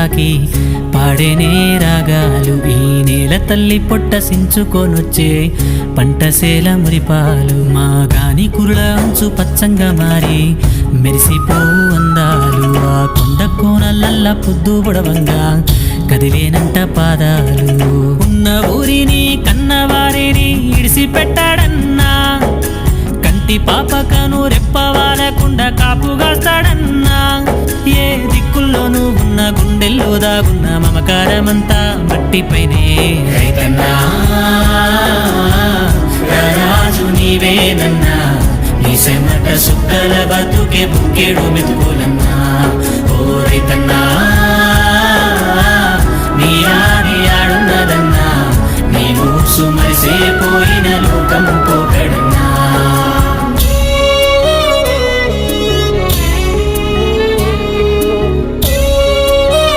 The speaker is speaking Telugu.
తాకి పాడేనే రాగాలు. ఈ నేల తల్లి పొట్ట సించుకొనొచ్చే పంటసేల మురిపాలు. మా గాని కురుల అంచు పచ్చంగా మారి మెరిసిపోవు అందాలు. ఆ కొండ కోనలల్ల పొద్దు బొడవంగా కదిలేనంట పాదాలు. ఉన్న ఊరిని కన్నవారిని ఇడిసి పెట్టాడన్నా, కంటి పాపకను రెప్పవాలకుండా కాపుగాస్తాడన్నా. ఏ దిక్కుల్లోనూ ఉన్న గుండెల్లో దాగున్న మమకారమంతా మట్టిపైనే. రైతన్నా రాజు నీవేనన్నా, నీ సెమట సుక్కల బతుకే బుక్కేడు మెతుకులన్నా. ఓ రైతన్నా